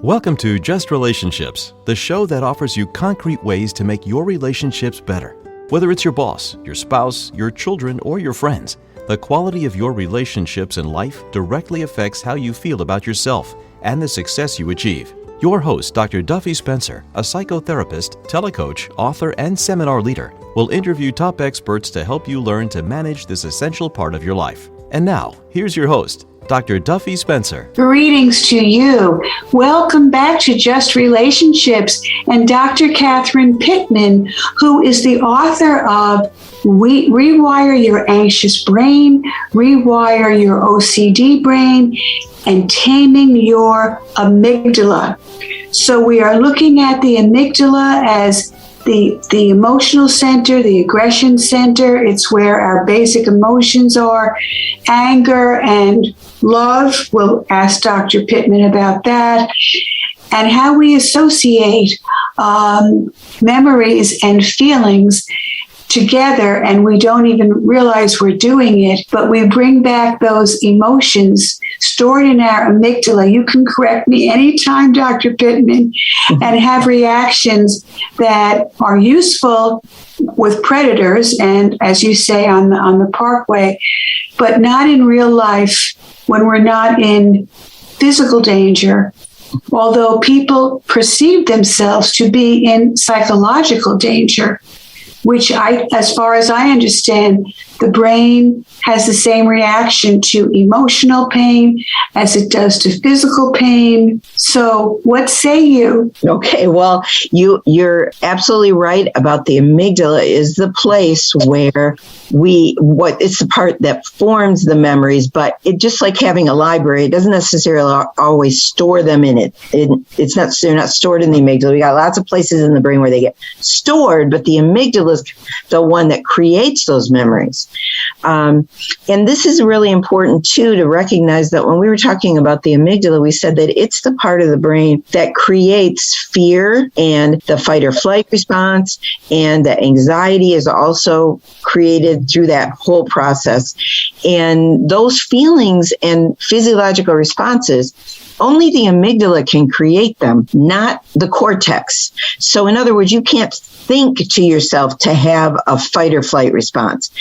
Welcome to Just Relationships, the show that offers you concrete ways to make your relationships better. Whether it's your boss, your spouse, your children, or your friends, the quality of your relationships in life directly affects how you feel about yourself and the success you achieve. Your host, Dr. Duffy Spencer, a psychotherapist, telecoach, author, and seminar leader, will interview top experts to help you learn to manage this essential part of your life. And now, here's your host, Dr. Duffy Spencer. Greetings to you. Welcome back to Just Relationships and Dr. Catherine Pittman, who is the author of Rewire Your Anxious Brain, Rewire Your OCD Brain, and Taming Your Amygdala. So we are looking at the amygdala as the emotional center, the aggression center. It's where our basic emotions are, anger and love. We'll ask Dr. Pittman about that. And how we associate memories and feelings together, and we don't even realize we're doing it, but we bring back those emotions stored in our amygdala. You can correct me anytime, Dr. Pittman, and have reactions that are useful with predators and, as you say, on the parkway, but not in real life when we're not in physical danger, although people perceive themselves to be in psychological danger, which as far as I understand, the brain has the same reaction to emotional pain as it does to physical pain. So what say you? Okay, well, you're absolutely right about the amygdala is the place where it's the part that forms the memories, but it just like having a library, it doesn't necessarily always store them in it. They're not stored in the amygdala. We got lots of places in the brain where they get stored, but the amygdala is the one that creates those memories. And this is really important, too, to recognize that when we were talking about the amygdala, we said that it's the part of the brain that creates fear and the fight or flight response, and the anxiety is also created through that whole process. And those feelings and physiological responses, only the amygdala can create them, not the cortex. So in other words, you can't think to yourself to have a fight or flight response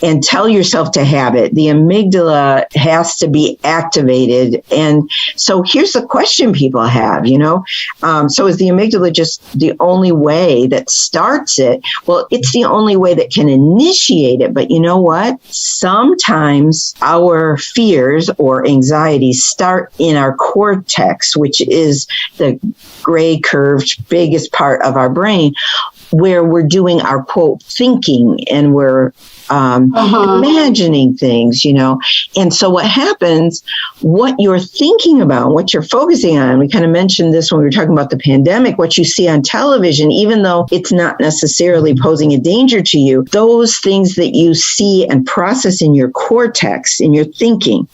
and tell yourself to have it. The amygdala has to be activated. And so here's the question people have, so is the amygdala just the only way that starts it? Well, it's the only way that can initiate it. But you know what? Sometimes our fears or anxieties start in our cortex, which is the gray curved biggest part of our brain, where we're doing our quote thinking and we're imagining things, And so what happens, what you're thinking about, what you're focusing on, we kind of mentioned this when we were talking about the pandemic, what you see on television, even though it's not necessarily posing a danger to you, those things that you see and process in your cortex, in your thinking,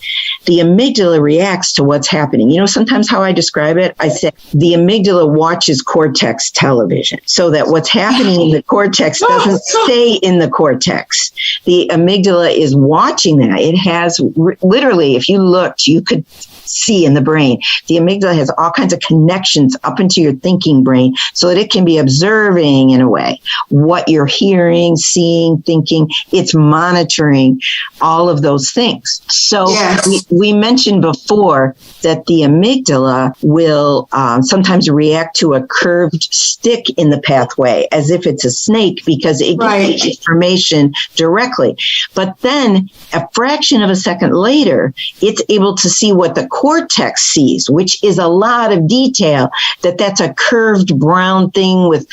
the amygdala reacts to what's happening. Sometimes how I describe it, I say the amygdala watches cortex television so that what's happening in the cortex doesn't stay in the cortex. The amygdala is watching that. It has literally, if you looked, you could see in the brain. The amygdala has all kinds of connections up into your thinking brain so that it can be observing in a way what you're hearing, seeing, thinking. It's monitoring all of those things. So yes. we mentioned before that the amygdala will sometimes react to a curved stick in the pathway as if it's a snake because it gets information directly. But then a fraction of a second later, it's able to see what the cortex sees, which is a lot of detail, that's a curved brown thing with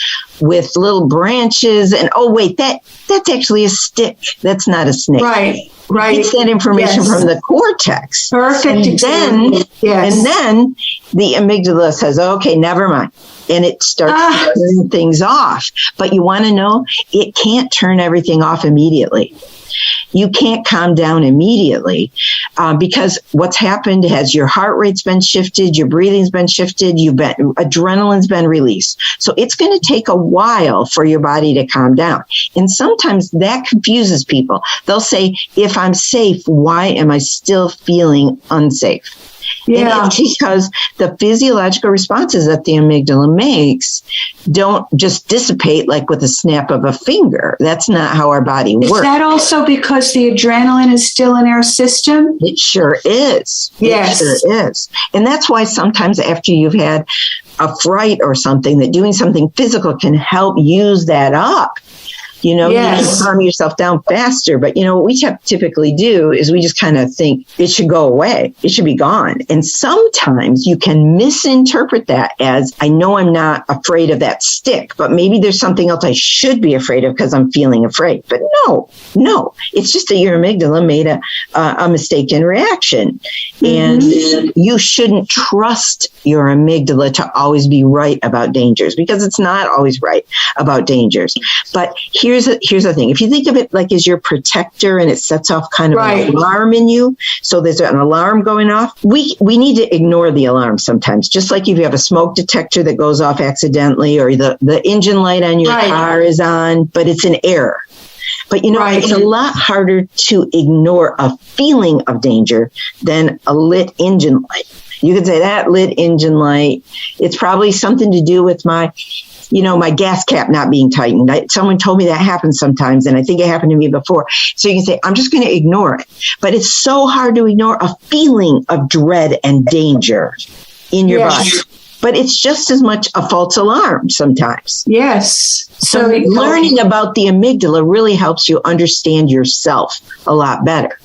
little branches. And oh, wait, that's actually a stick. That's not a snake. Right. It's that information from the cortex. Perfect. And then the amygdala says, okay, never mind. And it starts to turn things off. But you want to know, it can't turn everything off immediately. You can't calm down immediately because what's happened has your heart rate's been shifted, your breathing's been shifted, adrenaline's been released. So it's going to take a while for your body to calm down. And sometimes that confuses people. They'll say, if I'm safe, why am I still feeling unsafe? Yeah. And it's because the physiological responses that the amygdala makes don't just dissipate like with a snap of a finger. That's not how our body works. Is that also because the adrenaline is still in our system? It sure is. Yes. It sure is. And that's why sometimes after you've had a fright or something, that doing something physical can help use that up. You know, yes. You can calm yourself down faster. But, what we typically do is we just kind of think it should go away. It should be gone. And sometimes you can misinterpret that as, I know I'm not afraid of that stick, but maybe there's something else I should be afraid of because I'm feeling afraid. But no, it's just that your amygdala made a mistaken reaction. And you shouldn't trust your amygdala to always be right about dangers, because it's not always right about dangers. But here's the thing. If you think of it like as your protector and it sets off kind of an alarm in you, so there's an alarm going off, we need to ignore the alarm sometimes. Just like if you have a smoke detector that goes off accidentally, or the engine light on your car is on, but it's an error. But, it's a lot harder to ignore a feeling of danger than a lit engine light. You could say that lit engine light, it's probably something to do with my gas cap not being tightened. Someone told me that happens sometimes, and I think it happened to me before. So you can say, I'm just going to ignore it. But it's so hard to ignore a feeling of dread and danger in your body. But it's just as much a false alarm sometimes. Yes. So learning about the amygdala really helps you understand yourself a lot better.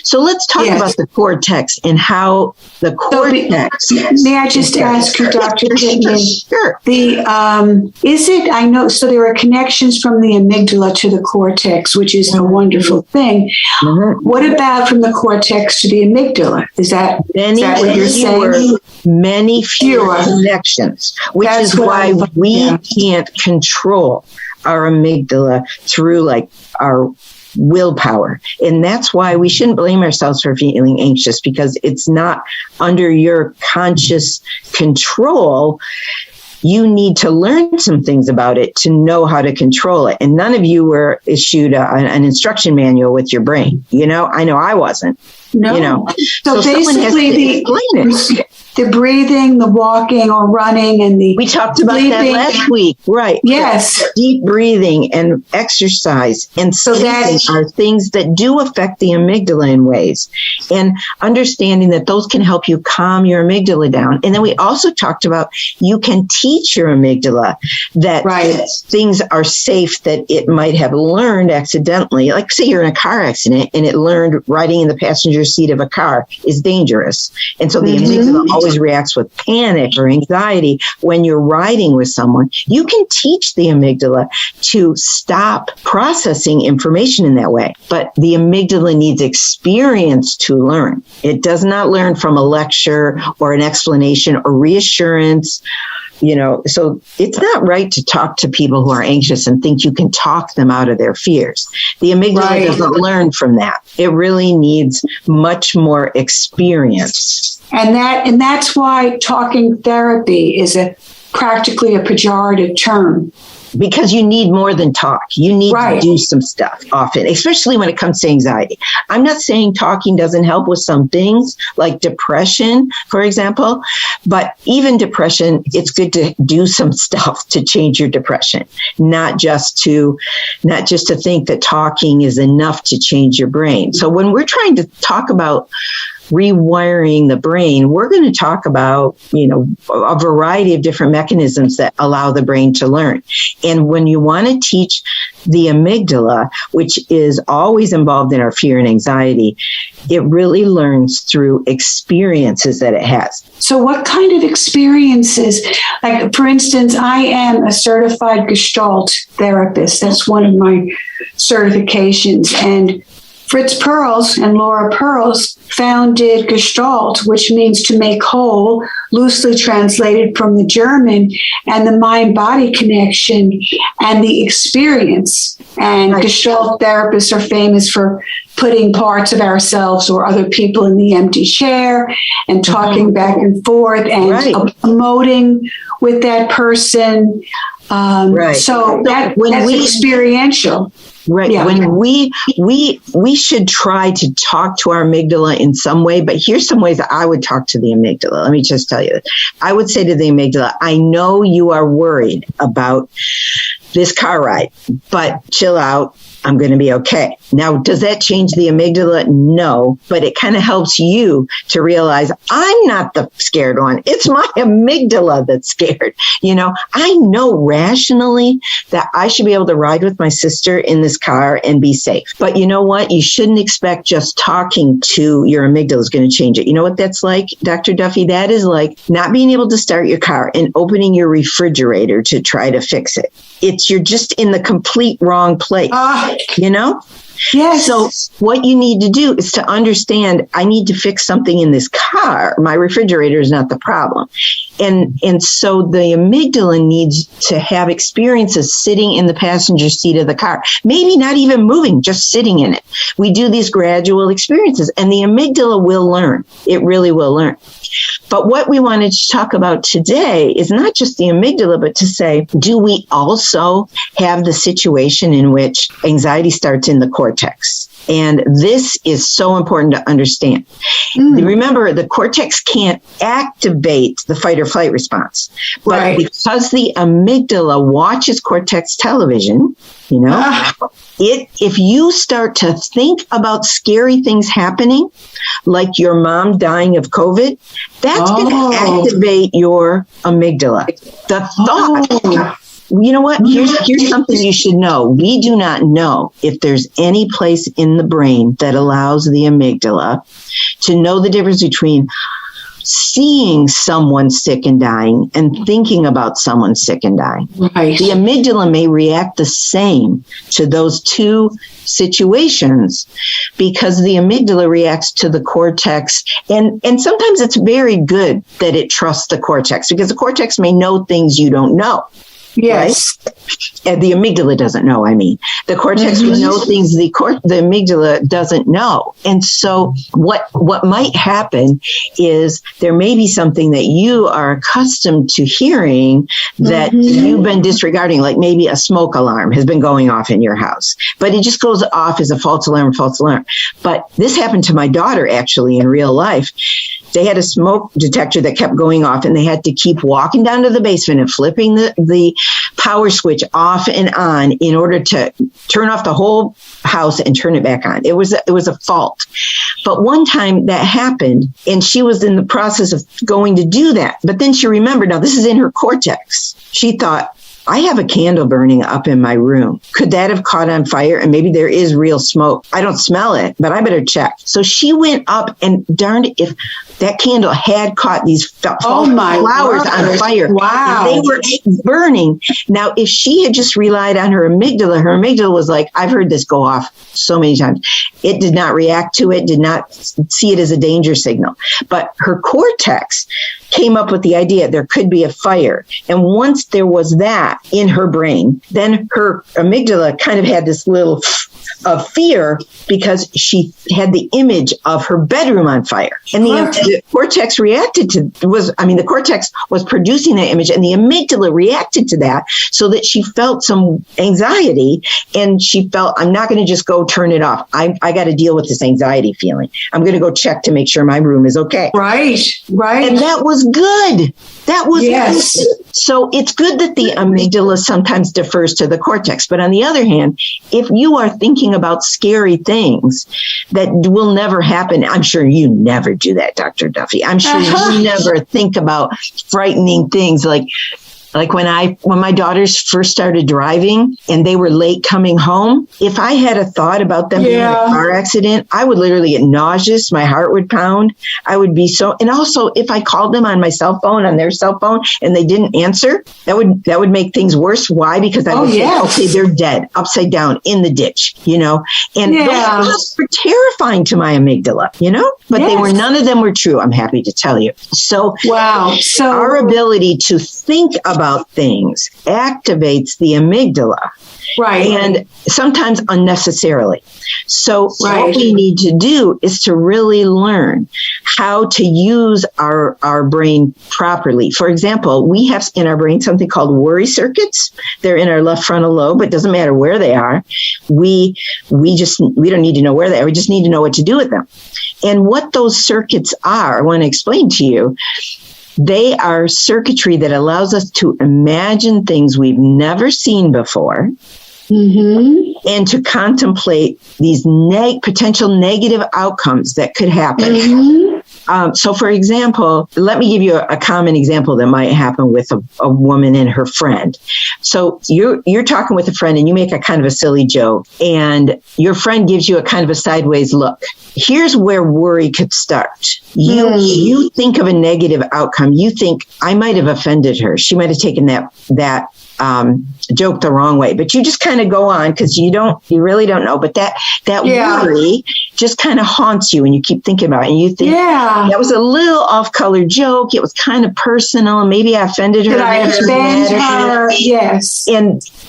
So let's talk about the cortex and how the cortex. May I just ask you, Dr. Pittman? Sure. I know, so there are connections from the amygdala to the cortex, which is a wonderful thing. Mm-hmm. What about from the cortex to the amygdala? Is that what you're saying? Many fewer connections, which is why we can't control our amygdala through like our willpower. And that's why we shouldn't blame ourselves for feeling anxious, because it's not under your conscious control. You need to learn some things about it to know how to control it. And none of you were issued an instruction manual with your brain. I know I wasn't. No. So basically the breathing, the walking or running, and we talked about sleeping. That last week, right? Yes. Deep breathing and exercise and sleeping are things that do affect the amygdala in ways, and understanding that those can help you calm your amygdala down. And then we also talked about you can teach your amygdala that things are safe that it might have learned accidentally. Like say you're in a car accident and it learned riding in the passenger seat of a car is dangerous. And so the amygdala always reacts with panic or anxiety when you're riding with someone. You can teach the amygdala to stop processing information in that way. But the amygdala needs experience to learn. It does not learn from a lecture or an explanation or reassurance. So it's not right to talk to people who are anxious and think you can talk them out of their fears. The amygdala doesn't learn from that. It really needs much more experience. And that's why talking therapy is practically a pejorative term. Because you need more than talk. You need to do some stuff often, especially when it comes to anxiety. I'm not saying talking doesn't help with some things like depression, for example, but even depression, it's good to do some stuff to change your depression, not just to think that talking is enough to change your brain. So when we're trying to talk about rewiring the brain, we're going to talk about, a variety of different mechanisms that allow the brain to learn. And when you want to teach the amygdala, which is always involved in our fear and anxiety, it really learns through experiences that it has. So what kind of experiences? Like, for instance, I am a certified Gestalt therapist. That's one of my certifications. And Fritz Perls and Laura Perls founded Gestalt, which means to make whole, loosely translated from the German, and the mind-body connection and the experience. And Gestalt therapists are famous for putting parts of ourselves or other people in the empty chair and talking back and forth and emoting with that person. So that's experiential. Right. Yeah. When we should try to talk to our amygdala in some way, but here's some ways that I would talk to the amygdala. Let me just tell you. I would say to the amygdala, I know you are worried about this car ride, but chill out. I'm going to be okay. Now, does that change the amygdala? No, but it kind of helps you to realize I'm not the scared one. It's my amygdala that's scared. I know rationally that I should be able to ride with my sister in this car and be safe. But you know what? You shouldn't expect just talking to your amygdala is going to change it. You know what that's like, Dr. Duffy? That is like not being able to start your car and opening your refrigerator to try to fix it. You're just in the complete wrong place, Yes. So what you need to do is to understand, I need to fix something in this car. My refrigerator is not the problem. And so the amygdala needs to have experiences sitting in the passenger seat of the car, maybe not even moving, just sitting in it. We do these gradual experiences and the amygdala will learn. It really will learn. But what we wanted to talk about today is not just the amygdala, but to say, do we also have the situation in which anxiety starts in the cortex? And this is so important to understand. Remember, the cortex can't activate the fight or flight response. But because the amygdala watches cortex television, if you start to think about scary things happening, like your mom dying of COVID, that's going to activate your amygdala. The thought. You know what? Here's something you should know. We do not know if there's any place in the brain that allows the amygdala to know the difference between seeing someone sick and dying and thinking about someone sick and dying. Right. The amygdala may react the same to those two situations because the amygdala reacts to the cortex. And sometimes it's very good that it trusts the cortex because the cortex may know things you don't know. Yes. Right? And the amygdala doesn't know, The cortex will know things the amygdala doesn't know. And so what might happen is there may be something that you are accustomed to hearing that you've been disregarding, like maybe a smoke alarm has been going off in your house, but it just goes off as a false alarm. But this happened to my daughter actually in real life. They had a smoke detector that kept going off and they had to keep walking down to the basement and flipping the power switch off and on in order to turn off the whole house and turn it back on. It was a fault. But one time that happened and she was in the process of going to do that. But then she remembered, now this is in her cortex. She thought, I have a candle burning up in my room. Could that have caught on fire? And maybe there is real smoke. I don't smell it, but I better check. So she went up and darned if that candle had caught these flowers on fire. Wow. And they were burning. Now, if she had just relied on her amygdala was like, I've heard this go off so many times. It did not react to it, did not see it as a danger signal. But her cortex came up with the idea there could be a fire. And once there was that in her brain, then her amygdala kind of had this little of fear because she had the image of her bedroom on fire. And the cortex reacted to, the cortex was producing that image and the amygdala reacted to that so that she felt some anxiety and she felt, I'm not going to just go turn it off. I got to deal with this anxiety feeling. I'm going to go check to make sure my room is okay. Right. And that was good. That was good. So it's good that the amygdala sometimes defers to the cortex. But on the other hand, if you are thinking about scary things that will never happen, I'm sure you never do that, Dr. Duffy. I'm sure you never think about frightening things like when my daughters first started driving and they were late coming home, if I had a thought about them being in a car accident, I would literally get nauseous. My heart would pound. I would be and also if I called them on my cell phone, on their cell phone, and they didn't answer, that would make things worse. Why? Because I would think, okay, they're dead, upside down in the ditch, and those were terrifying to my amygdala, but none of them were true. I'm happy to tell you. So, wow. So our ability to think about about things activates the amygdala. Right. And sometimes unnecessarily. So Right. what we need to do is to really learn how to use our brain properly. For example, we have in our brain something called worry circuits. They're in our left frontal lobe. It doesn't matter where they are. We don't need to know where they are. We just need to know what to do with them. And what those circuits are, I want to explain to you. They are circuitry that allows us to imagine things we've never seen before, and to contemplate these potential negative outcomes that could happen. So, for example, let me give you a common example that might happen with a woman and her friend. So you're talking with a friend and you make a kind of a silly joke, and your friend gives you a kind of a sideways look. Here's where worry could start. You think of a negative outcome. You think, I might have offended her. She might have taken that joke the wrong way, but you just kind of go on because you really don't know. But that worry just kind of haunts you, and you keep thinking about it, and you think, that was a little off-color joke. It was kind of personal. Maybe I offended her. Did I offend her? Yes.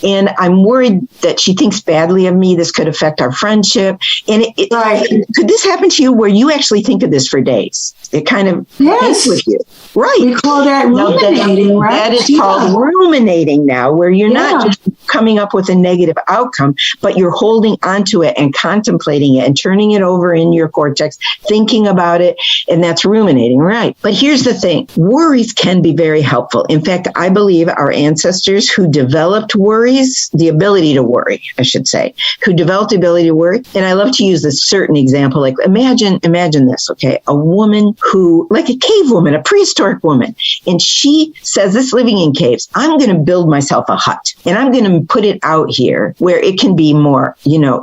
And I'm worried that she thinks badly of me. This could affect our friendship. And could this happen to you where you actually think of this for days? It kind of hangs with you. Right. We call that ruminating, right? That is called ruminating now, where you're not just coming up with a negative outcome, but you're holding onto it and contemplating it and turning it over in your cortex, thinking about it. And that's ruminating, right? But here's the thing. Worries can be very helpful. In fact, I believe our ancestors who developed worries, the ability to worry, I should say, who developed the ability to worry. And I love to use this certain example. Like imagine this, okay? A woman who, like a cave woman, a prehistoric woman, and she says, this living in caves, I'm going to build myself a hut, and I'm going to put it out here where it can be more,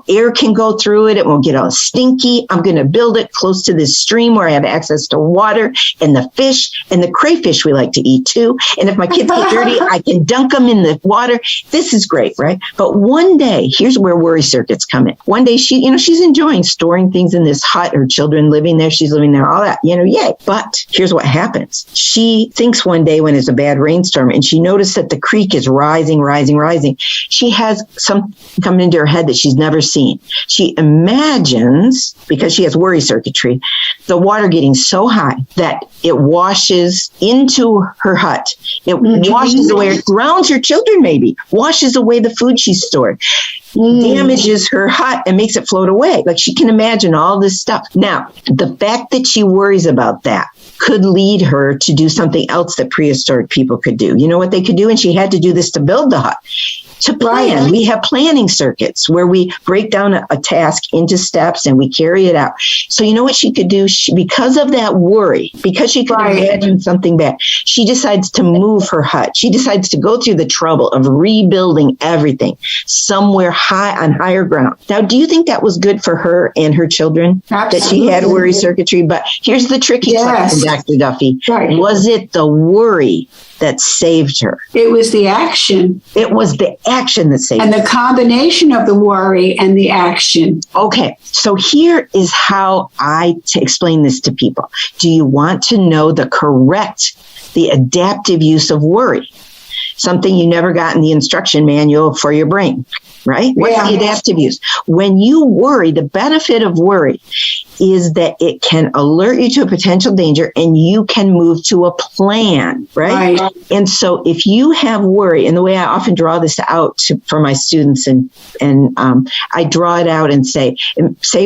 air can go through it. It won't get all stinky. I'm going to build it close to this stream where I have access to water and the fish and the crayfish we like to eat too. And if my kids get dirty, I can dunk them in the water. This is great, right? But one day, here's where worry circuits come in. One day she's enjoying storing things in this hut, her children living there, she's living there, all that, yay. But here's what happens. She thinks one day when it's a bad rainstorm and she noticed that the creek is rising. She has something come into her head that she's never seen. She imagines, because she has worry circuitry, the water getting so high that it washes into her hut. It washes away, it drowns her children maybe, washes away the food she's stored, damages her hut and makes it float away. Like she can imagine all this stuff. Now, the fact that she worries about that could lead her to do something else that prehistoric people could do. You know what they could do? And she had to do this to build the hut. To plan. Right. We have planning circuits where we break down a task into steps and we carry it out. So you know what she could do? Because of that worry, because she could imagine something bad, she decides to move her hut. She decides to go through the trouble of rebuilding everything somewhere high on higher ground. Now, do you think that was good for her and her children? Absolutely. That she had worry circuitry? But here's the tricky question, Dr. Duffy. Right. Was it the worry that saved her? It was the action. It was the action that saved her. And the combination of the worry and the action. Okay, so here is how I explain this to people. Do you want to know the adaptive use of worry? Something you never got in the instruction manual for your brain, right? What's the adaptive use? When you worry, the benefit of worry is that it can alert you to a potential danger and you can move to a plan, right? And so if you have worry, and the way I often draw this out for my students, and I draw it out and say,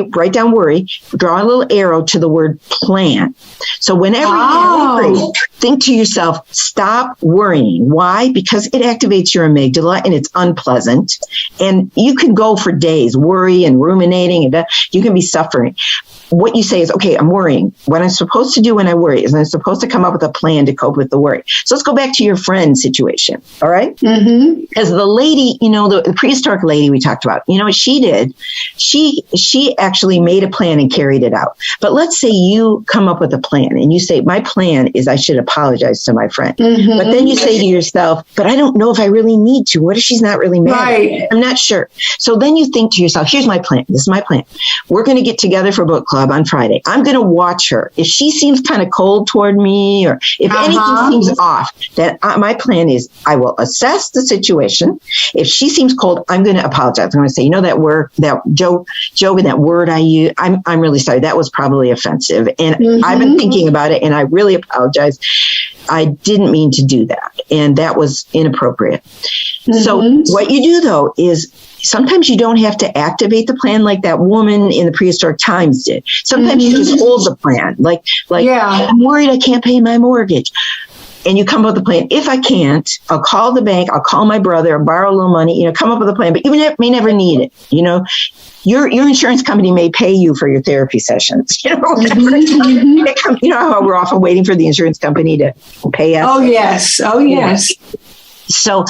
write down worry, draw a little arrow to the word plan. So whenever you have worry, think to yourself, stop worrying. Why? Because it activates your amygdala and it's unpleasant. And you can go for days, worry and ruminating, and you can be suffering. What you say is, okay, I'm worrying. What I'm supposed to do when I worry is I'm supposed to come up with a plan to cope with the worry. So let's go back to your friend situation. All right? Because the lady, the prehistoric lady we talked about, what she did? She actually made a plan and carried it out. But let's say you come up with a plan and you say, my plan is I should apologize to my friend. But then you say to yourself, but I don't know if I really need to. What if she's not really mad at me? I'm not sure. So then you think to yourself, here's my plan. This is my plan. We're going to get together for book club. club on Friday. I'm going to watch her. If she seems kind of cold toward me, or if anything seems off, then my plan is I will assess the situation. If she seems cold, I'm going to apologize. I'm going to say, that word, that joke, and that word I use, I'm really sorry. That was probably offensive. And I've been thinking about it, and I really apologize. I didn't mean to do that. And that was inappropriate. So what you do, though, is sometimes you don't have to activate the plan like that woman in the prehistoric times did. Sometimes you just hold the plan. Like, I'm worried I can't pay my mortgage. And you come up with a plan. If I can't, I'll call the bank, I'll call my brother, I'll borrow a little money, come up with a plan, but you may never need it. Your insurance company may pay you for your therapy sessions. You know how we're often waiting for the insurance company to pay us. Oh, yes. So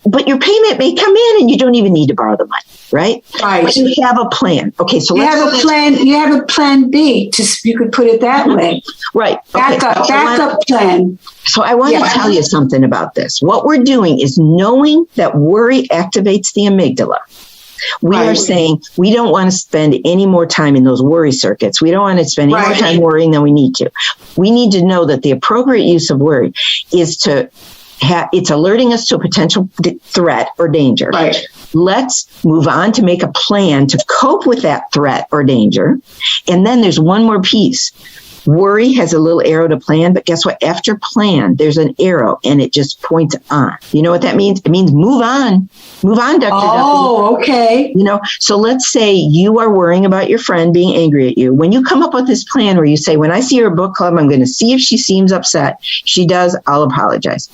but your payment may come in and you don't even need to borrow the money, right? Right. But you have a plan. Okay, so you have a plan B. You could put it that way. Right. Okay. Backup plan. So I want to tell you something about this. What we're doing is knowing that worry activates the amygdala. We are saying we don't want to spend any more time in those worry circuits. We don't want to spend any more time worrying than we need to. We need to know that the appropriate use of worry is it's alerting us to a potential threat or danger. Right. Let's move on to make a plan to cope with that threat or danger. And then there's one more piece. Worry has a little arrow to plan, but guess what? After plan, there's an arrow and it just points on. You know what that means? It means move on. Move on, Dr. Duffy. Oh, okay. So let's say you are worrying about your friend being angry at you. When you come up with this plan where you say, when I see her at book club, I'm going to see if she seems upset. If she does, I'll apologize.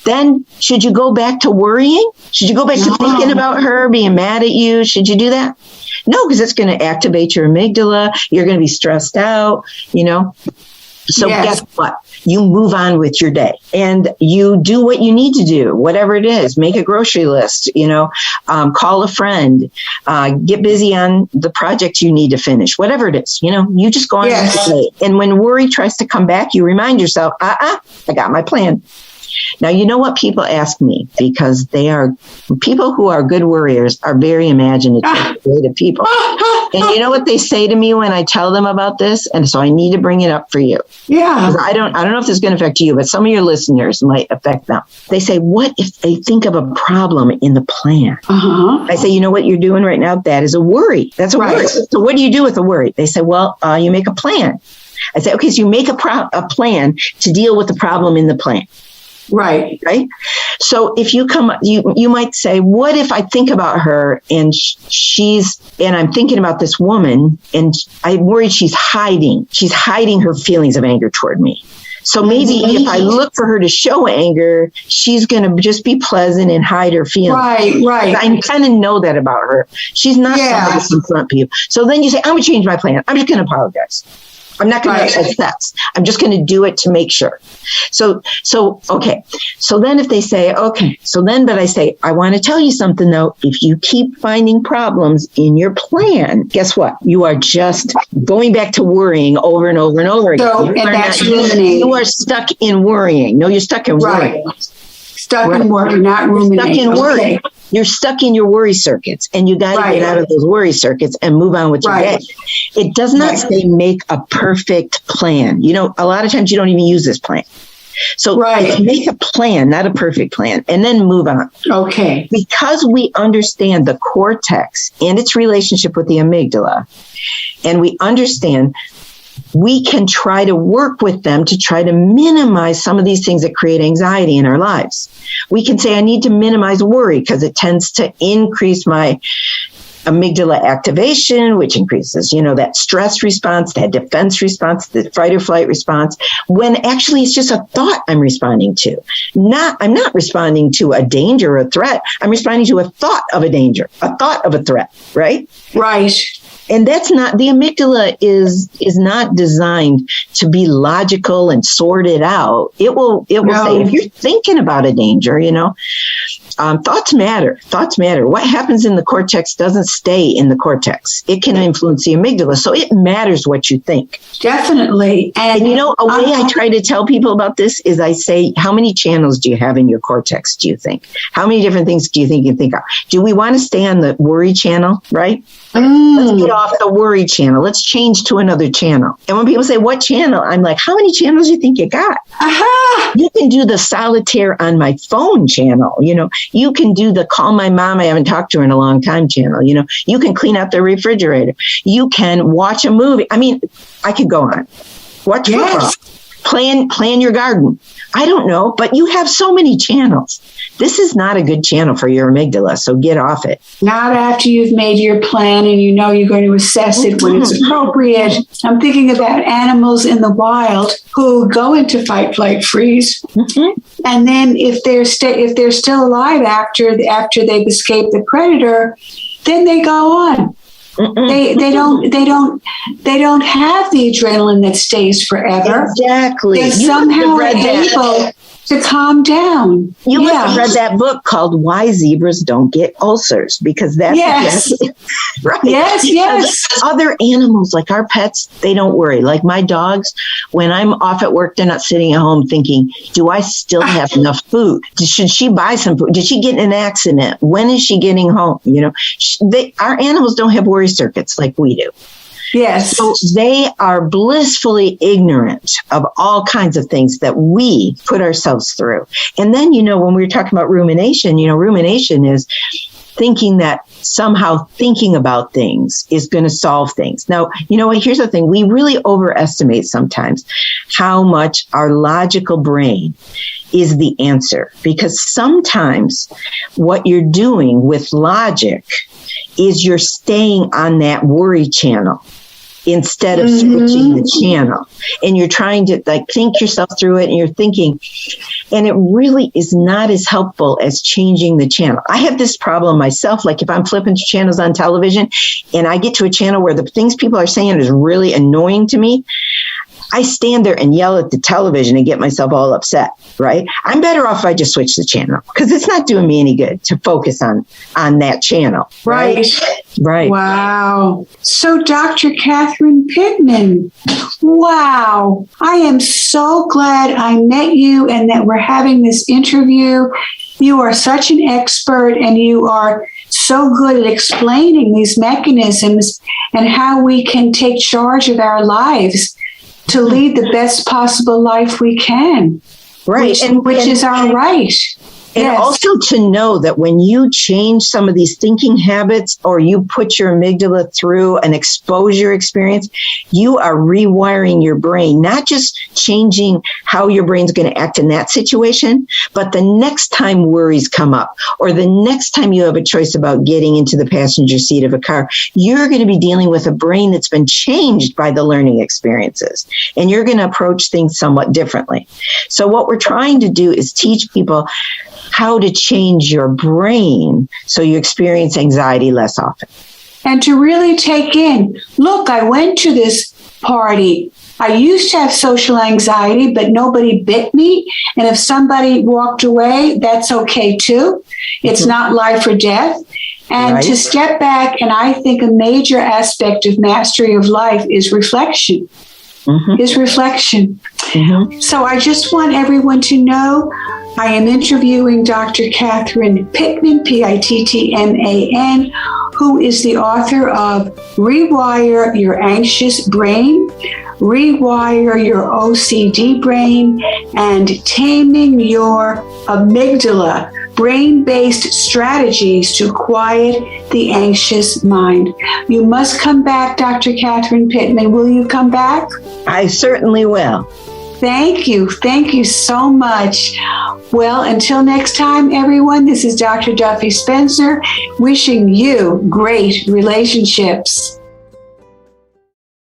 Then should you go back to worrying? Should you go back to thinking about her being mad at you? Should you do that? No, because it's going to activate your amygdala. You're going to be stressed out, So guess what? You move on with your day and you do what you need to do, whatever it is. Make a grocery list, call a friend, get busy on the project you need to finish, whatever it is. You just go on with your day. And when worry tries to come back, you remind yourself, I got my plan. Now, you know what people ask me, because people who are good worriers are very imaginative, creative people. And you know what they say to me when I tell them about this? And so I need to bring it up for you. Yeah. I don't know if this is going to affect you, but some of your listeners might affect them. They say, what if they think of a problem in the plan? I say, you know what you're doing right now? That is a worry. That's a worry. So what do you do with a worry? They say, well, you make a plan. I say, okay, so you make a plan to deal with the problem in the plan. Right. So if you you might say, what if I think about her and I'm thinking about this woman and I'm worried she's hiding her feelings of anger toward me. So maybe if I look for her to show anger, she's going to just be pleasant and hide her feelings. Right. I kind of know that about her. She's not somebody to confront people. So then you say, I'm going to change my plan. I'm just going to apologize. I'm not going to assess. I'm just going to do it to make sure. So okay. So then if they say, okay, but I say, I want to tell you something though. If you keep finding problems in your plan, guess what? You are just going back to worrying over and over and over again. You are stuck in worrying. No, you're stuck in worrying. Stuck in worry, not ruminating. Stuck in worry. Okay. You're stuck in your worry circuits, and you got to get out of those worry circuits and move on with your day. It does not say make a perfect plan. A lot of times you don't even use this plan. So make a plan, not a perfect plan, and then move on. Okay. Because we understand the cortex and its relationship with the amygdala, and we understand we can try to work with them to try to minimize some of these things that create anxiety in our lives. We can say, I need to minimize worry because it tends to increase my amygdala activation, which increases, that stress response, that defense response, the fight or flight response, when actually it's just a thought I'm responding to. I'm not responding to a danger or a threat. I'm responding to a thought of a danger, a thought of a threat, right? Right. And that's not, the amygdala is not designed to be logical and sorted out. It will say, if you're thinking about a danger, thoughts matter. Thoughts matter. What happens in the cortex doesn't stay in the cortex. It can influence the amygdala. So it matters what you think. Definitely. And a way I try to tell people about this is I say, how many channels do you have in your cortex, do you think? How many different things do you think of? Do we want to stay on the worry channel, right? Let's get off the worry channel. Let's change to another channel. And when people say, what channel? I'm like, how many channels do you think you got? Aha! You can do the solitaire on my phone channel. You can do the call my mom, I haven't talked to her in a long time channel. You can clean out the refrigerator. You can watch a movie. I mean, I could go on. Watch football. Plan your garden. I don't know, but you have so many channels. This is not a good channel for your amygdala, so get off it. Not after you've made your plan and you know you're going to assess it when it's appropriate. I'm thinking about animals in the wild who go into fight, flight, freeze, and then if they're still alive after they've escaped the predator, then they go on. They don't have the adrenaline that stays forever. Exactly. They're somehow able to calm down. You must have read that book called Why Zebras Don't Get Ulcers, because that's right. Yes. Other animals, like our pets, they don't worry. Like my dogs, when I'm off at work, they're not sitting at home thinking, do I still have enough food? Should she buy some food? Did she get in an accident? When is she getting home? Our animals don't have worry circuits like we do. Yes. So they are blissfully ignorant of all kinds of things that we put ourselves through. And then, when we were talking about rumination, rumination is thinking that somehow thinking about things is going to solve things. Now, here's the thing. We really overestimate sometimes how much our logical brain is the answer, because sometimes what you're doing with logic is you're staying on that worry channel instead of switching the channel. And you're trying to think yourself through it, and you're thinking, and it really is not as helpful as changing the channel. I have this problem myself. Like if I'm flipping to channels on television and I get to a channel where the things people are saying is really annoying to me, I stand there and yell at the television and get myself all upset, right? I'm better off if I just switch the channel, because it's not doing me any good to focus on that channel. Right. Wow. So Dr. Catherine Pittman, wow. I am so glad I met you and that we're having this interview. You are such an expert and you are so good at explaining these mechanisms and how we can take charge of our lives to lead the best possible life we can, right? Which is our right. And also to know that when you change some of these thinking habits, or you put your amygdala through an exposure experience, you are rewiring your brain, not just changing how your brain's going to act in that situation, but the next time worries come up, or the next time you have a choice about getting into the passenger seat of a car, you're going to be dealing with a brain that's been changed by the learning experiences, and you're going to approach things somewhat differently. So what we're trying to do is teach people how to change your brain so you experience anxiety less often. And to really take in, look, I went to this party. I used to have social anxiety, but nobody bit me. And if somebody walked away, that's okay too. It's not life or death. And to step back, and I think a major aspect of mastery of life is reflection. So I just want everyone to know I am interviewing Dr. Catherine Pittman, Pittman, who is the author of Rewire Your Anxious Brain, Rewire Your OCD Brain, and Taming Your Amygdala, brain-based strategies to quiet the anxious mind. You must come back, Dr. Catherine Pittman. Will you come back? I certainly will. Thank you. Thank you so much. Well, until next time, everyone, this is Dr. Duffy Spencer wishing you great relationships.